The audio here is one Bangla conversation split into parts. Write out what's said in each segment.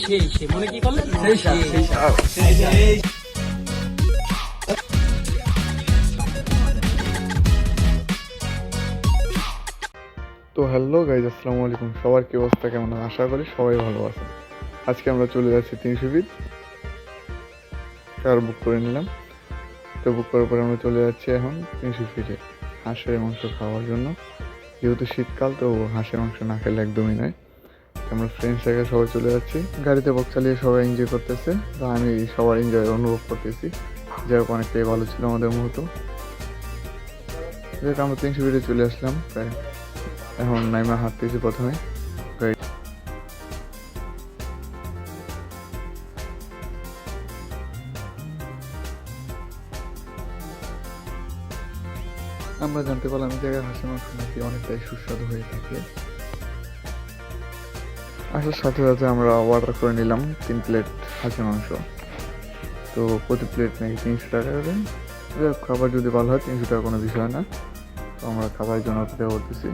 সেই মনে কি করলেন? তো হ্যালো গাইজ, আসসালামু আলাইকুম। সবার কি অবস্থা, কেমন? আশা করি সবাই ভালো আছে। আজকে আমরা চলে যাচ্ছি 300 ফিট। কার বুক করে নিলাম। তো বুক করার পরে আমরা চলে যাচ্ছি এখন 300 ফিটে হাঁসের মাংস খাওয়ার জন্য। যেহেতু শীতকাল, তো হাঁসের মাংস না খেলে একদমই নয়। তো আমরা ফ্রেন্ডস জায়গায় সবাই চলে যাচ্ছি। গাড়িতে বক চালিয়ে সবাই এনজয় করতেছে। তো আমি সবার এনজয় অনুভব করতেছি, যাই হোক অনেকটাই ভালো ছিল আমাদের মুহূর্ত। যাই হোক আমরা 300 ফিটে চলে আসলাম প্রায়। এখন নাইমা হাঁটতেছি প্রথমে। আমরা জানতে পারলাম এই জায়গায় হাঁসের মাংস নাকি অনেকটাই সুস্বাদু হয়ে থাকে। আসার সাথে সাথে আমরা অর্ডার করে নিলাম 3 প্লেট হাঁসের মাংস। তো প্রতি প্লেট নাকি 300 টাকা করে। খাবার যদি ভালো হয় 300 টাকা কোনো বিষয় না। তো আমরা খাবারের জন্য অপেক্ষা করতেছি।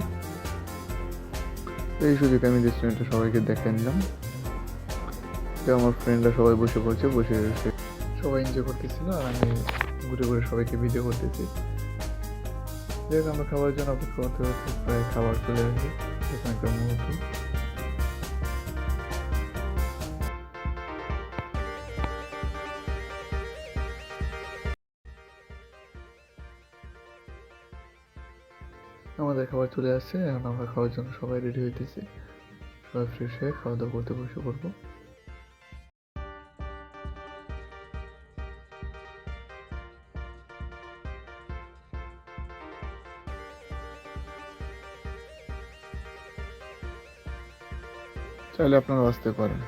তো এই সুযোগে আমি রেস্টুরেন্টে সবাইকে দেখে নিলাম। তো আমার ফ্রেন্ডরা সবাই বসে পড়ছে, বসে সবাই এনজয় করতেছিল, আর আমি ঘুরে ঘুরে সবাইকে ভিডিও করতেছি। যাই হোক আমরা খাবারের জন্য অপেক্ষা করতে করতে প্রায় খাবার চলে আসে এখানকার মুহূর্ত। আমাদের খাবার চলে আসছে, এখন আমরা খাওয়ার জন্য সবাই রেডি হইতেছি। সবাই ফ্রেশ হয়ে খাওয়া দাওয়া করতে বসে পড়বো। চাইলে আপনারা আসতে পারেন।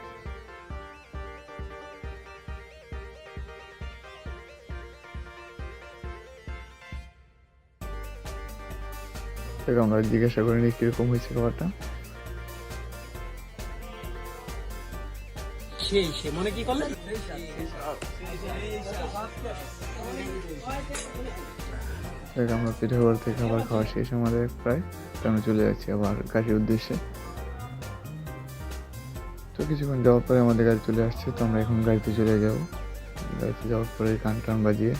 আমরা জিজ্ঞাসা করিনি কিরকম হয়েছে খাবারটা। সেই মনে কি করলেন? আমরা পিঠে ঘর থেকে খাবার খাওয়া শেষ আমাদের প্রায়। তো আমরা চলে যাচ্ছি আবার গাড়ির উদ্দেশ্যে। তো কিছুক্ষণ যাওয়ার পরে আমাদের গাড়ি চলে আসছে। তো আমরা এখন গাড়িতে চলে যাব। গাড়িতে যাওয়ার পরে গান টান বাজিয়ে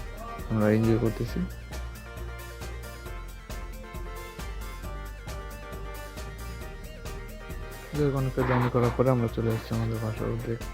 আমরা এনজয় করতেছি। অনেকটা জার্নি করার পরে আমরা চলে আসছি আমাদের বাসার উদ্দেশ্যে।